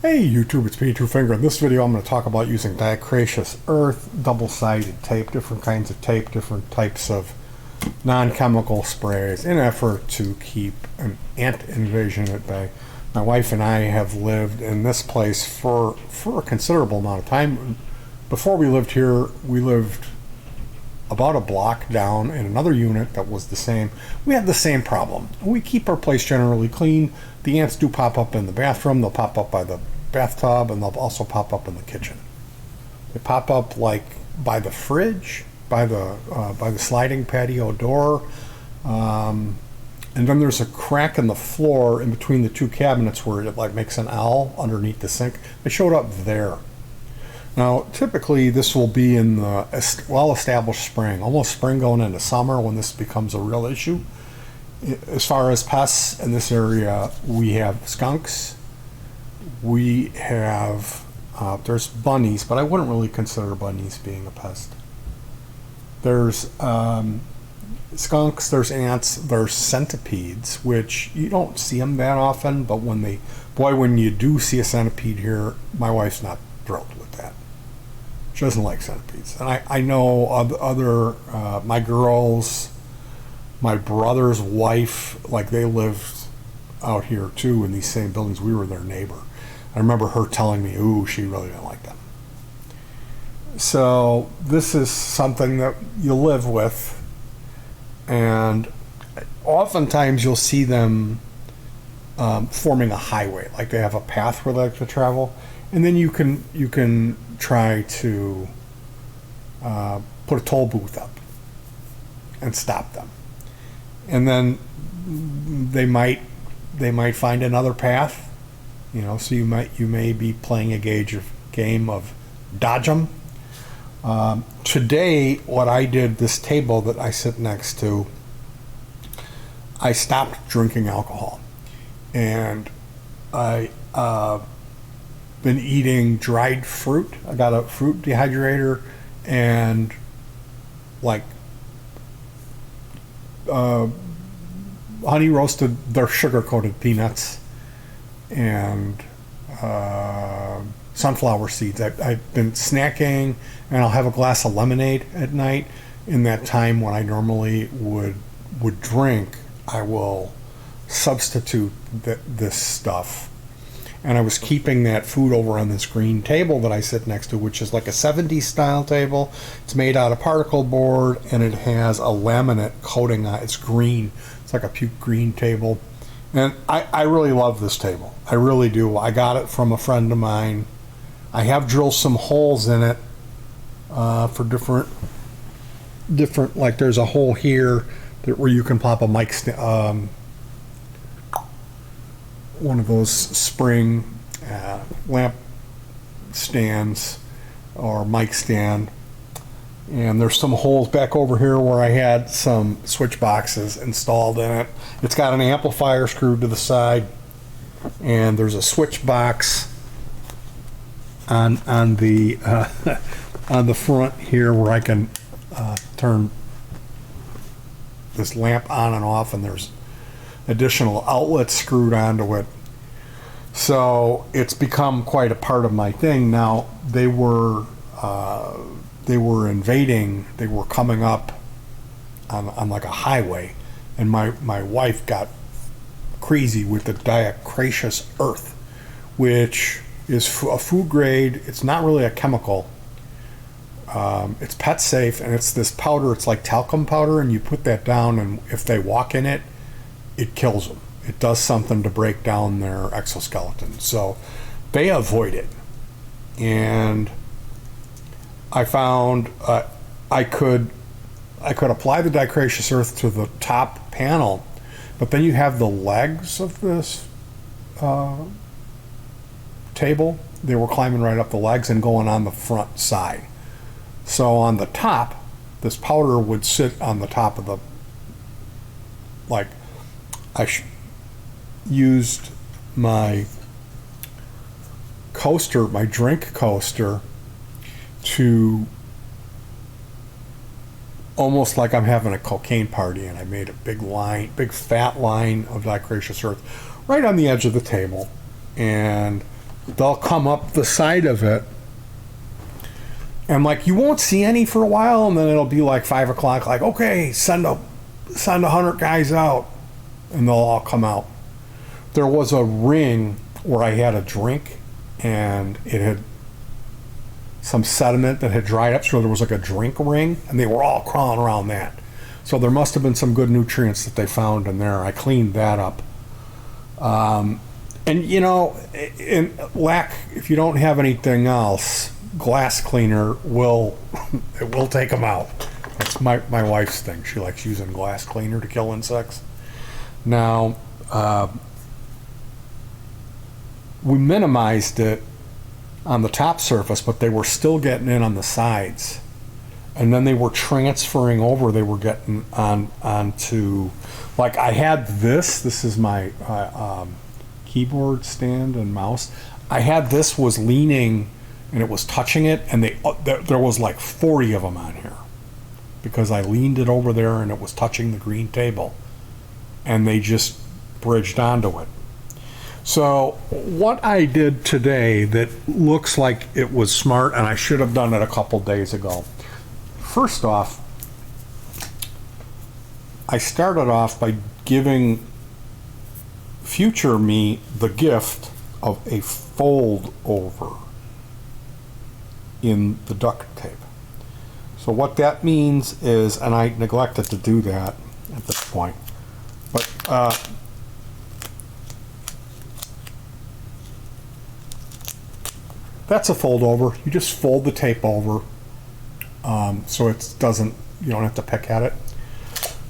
Hey YouTube, it's Petey Two Finger. In this video I'm going to talk about using diacraceous earth, double-sided tape, different kinds of tape, different types of non-chemical sprays in an effort to keep an ant invasion at bay. My wife and I have lived in this place for a considerable amount of time. Before we lived here, we lived about a block down in another unit that was the same. We had the same problem. We keep our place generally clean. The ants do pop up in the bathroom, they'll pop up by the bathtub, and they'll also pop up in the kitchen. They pop up like by the fridge, by the sliding patio door, and then there's a crack in the floor in between the two cabinets where it like makes an L underneath the sink. They showed up there. Now, typically this will be in the well-established spring, almost spring going into summer when this becomes a real issue. As far as pests in this area, we have skunks, we have, there's bunnies, but I wouldn't really consider bunnies being a pest. There's skunks, there's ants, there's centipedes, which you don't see them that often, but when you do see a centipede here, my wife's not thrilled with that. She doesn't like centipedes. And I know my girls, my brother's wife, like they lived out here too in these same buildings. We were their neighbor. I remember her telling me, ooh, she really didn't like them. So this is something that you live with, and oftentimes you'll see them forming a highway, like they have a path where they like to travel, and then you can try to put a toll booth up and stop them, and then they might find another path, so you may be playing a game of dodge them. Today, what I did, this table that I sit next to, I stopped drinking alcohol, and I been eating dried fruit. I got a fruit dehydrator and like honey roasted, they're sugar coated peanuts, and sunflower seeds. I've been snacking, and I'll have a glass of lemonade at night. In that time when I normally would drink, I will substitute this stuff. And I was keeping that food over on this green table that I sit next to, which is like a 70s style table. It's made out of particle board, and it has a laminate coating on it. It's green. It's like a puke green table. And I really love this table. I really do. I got it from a friend of mine. I have drilled some holes in it for different, like there's a hole here where you can pop a mic one of those spring lamp stands or mic stand, and there's some holes back over here where I had some switch boxes installed in it. It's got an amplifier screwed to the side, and there's a switch box on the on the front here where I can turn this lamp on and off, and there's additional outlets screwed onto it. So it's become quite a part of my thing now. They were invading. They were coming up on like a highway, and my wife got crazy with the diacraceous earth, which is a food grade. It's not really a chemical. It's pet safe, and it's this powder. It's like talcum powder, and you put that down, and if they walk in it, it kills them. It does something to break down their exoskeleton. So they avoid it. And I found I could apply the diacraceous earth to the top panel, but then you have the legs of this table. They were climbing right up the legs and going on the front side. So on the top, this powder would sit on the top of the, like, used my coaster, my drink coaster, to almost like I'm having a cocaine party, and I made a big fat line of diacraceous earth right on the edge of the table, and they'll come up the side of it, and like you won't see any for a while, and then it'll be like 5 o'clock, like, okay, send 100 guys out, and they'll all come out. There was a ring where I had a drink, and it had some sediment that had dried up, so there was like a drink ring, and they were all crawling around that. So there must have been some good nutrients that they found in there. I cleaned that up. And you know, if you don't have anything else, glass cleaner will it will take them out. That's my wife's thing. She likes using glass cleaner to kill insects. Now, we minimized it on the top surface, but they were still getting in on the sides. And then they were transferring over. They were getting onto, like I had this is my keyboard stand and mouse. I had this was leaning and it was touching it, and there was like 40 of them on here because I leaned it over there and it was touching the green table, and they just bridged onto it. So what I did today that looks like it was smart, and I should have done it a couple days ago. First off, I started off by giving future me the gift of a fold over in the duct tape. So what that means is, and I neglected to do that at this point, but that's a fold over. You just fold the tape over, so it doesn't, you don't have to pick at it.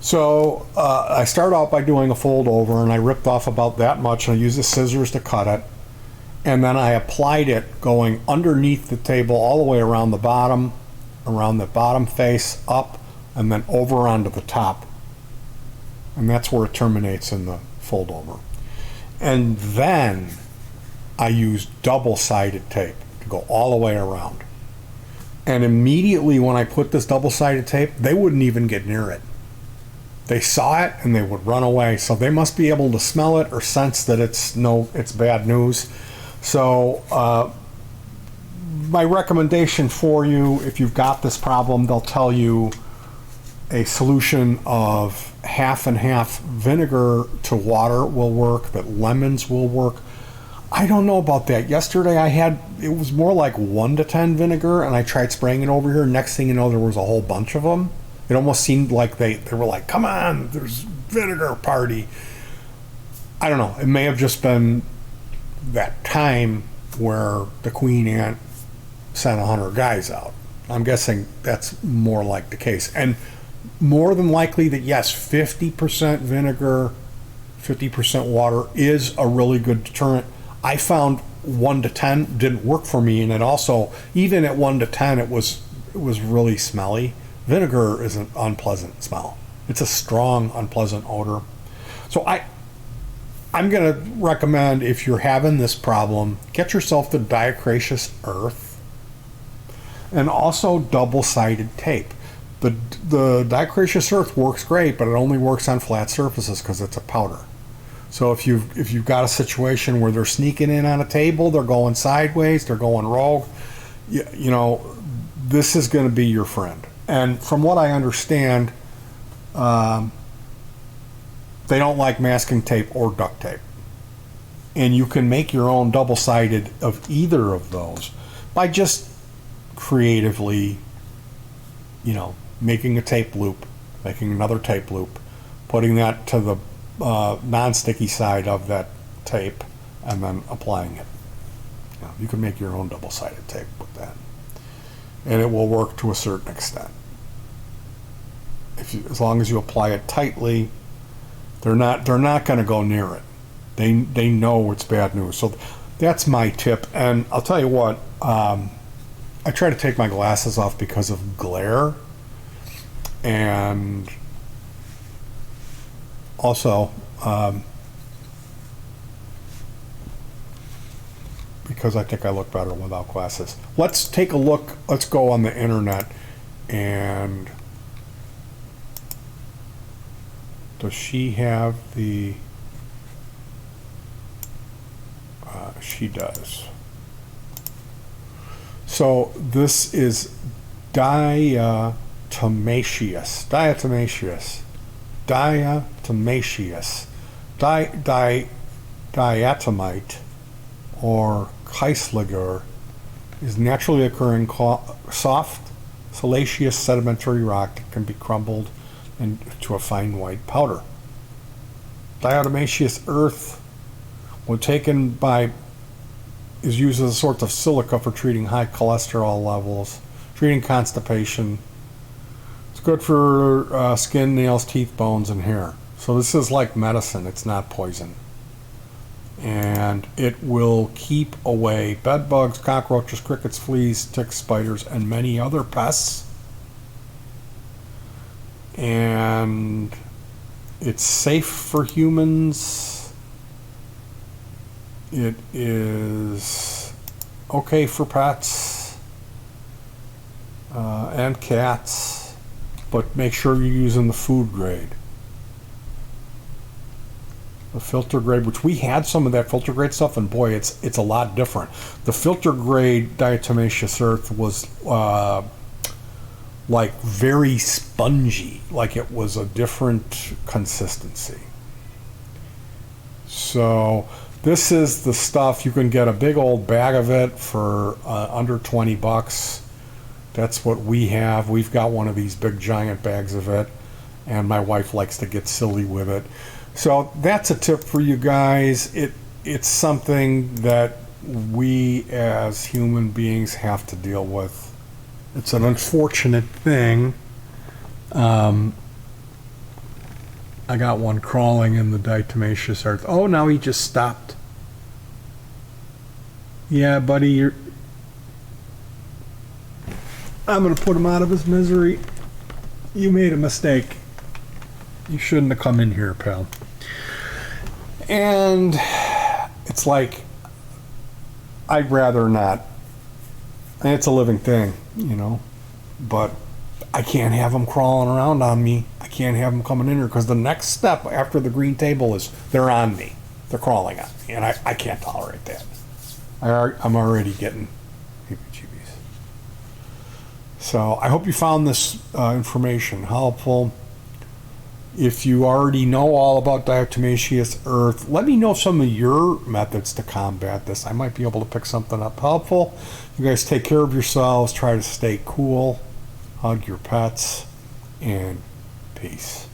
So I start out by doing a fold over, and I ripped off about that much, and I used the scissors to cut it, and then I applied it going underneath the table all the way around the bottom face up, and then over onto the top, and that's where it terminates in the fold over. And then I used double-sided tape to go all the way around. And immediately when I put this double-sided tape, they wouldn't even get near it. They saw it and they would run away. So they must be able to smell it or sense that it's bad news. So my recommendation for you, if you've got this problem, they'll tell you a solution of half and half vinegar to water will work, that lemons will work. I don't know about that. Yesterday it was more like 1 to 10 vinegar, and I tried spraying it over here. Next thing you know, there was a whole bunch of them. It almost seemed like they were like, come on, there's vinegar party. I don't know. It may have just been that time where the queen ant sent 100 guys out. I'm guessing that's more like the case. And more than likely that, yes, 50% vinegar, 50% water is a really good deterrent. I found 1 to 10 didn't work for me, and it also, even at 1 to 10, it was really smelly. Vinegar is an unpleasant smell. It's a strong, unpleasant odor. So I'm going to recommend, if you're having this problem, get yourself the diacraceous earth and also double-sided tape. The diacraceous earth works great, but it only works on flat surfaces because it's a powder. So if you've got a situation where they're sneaking in on a table, they're going sideways, they're going rogue, you know, this is going to be your friend. And from what I understand, they don't like masking tape or duct tape. And you can make your own double-sided of either of those by just creatively, you know, making a tape loop, making another tape loop, putting that to the non-sticky side of that tape, and then applying it. You know, you can make your own double-sided tape with that, and it will work to a certain extent. As long as you apply it tightly, they're not going to go near it. They know it's bad news. So that's my tip. And I'll tell you what, I try to take my glasses off because of glare, and also because I think I look better without glasses. Let's take a look. Let's go on the internet, and does she have the she does. So this is diatomaceous. Diatomite or Keisliger is naturally occurring soft, siliceous sedimentary rock that can be crumbled into a fine white powder. Diatomaceous earth, when taken by, is used as a sort of silica for treating high cholesterol levels, treating constipation. It's good for skin, nails, teeth, bones, and hair. So this is like medicine. It's not poison. And it will keep away bed bugs, cockroaches, crickets, fleas, ticks, spiders, and many other pests. And it's safe for humans. It is okay for pets and cats, but make sure you're using the food grade. The filter grade, which we had some of that filter grade stuff, and boy, it's a lot different. The filter grade diatomaceous earth was like very spongy, like it was a different consistency. So this is the stuff. You can get a big old bag of it for under $20. That's what we have. We've got one of these big giant bags of it, and my wife likes to get silly with it. So that's a tip for you guys. It's something that we as human beings have to deal with. It's an unfortunate thing. I got one crawling in the diatomaceous earth. Oh, now he just stopped. Yeah, buddy, I'm going to put him out of his misery. You made a mistake. You shouldn't have come in here, pal. And it's like, I'd rather not. And it's a living thing, you know. But I can't have them crawling around on me. I can't have them coming in here, because the next step after the green table is they're on me. They're crawling on me. And I can't tolerate that. I'm already getting heebie-jeebies. So I hope you found this information helpful. If you already know all about diatomaceous earth, let me know some of your methods to combat this. I might be able to pick something up helpful. You guys take care of yourselves. Try to stay cool. Hug your pets. And peace.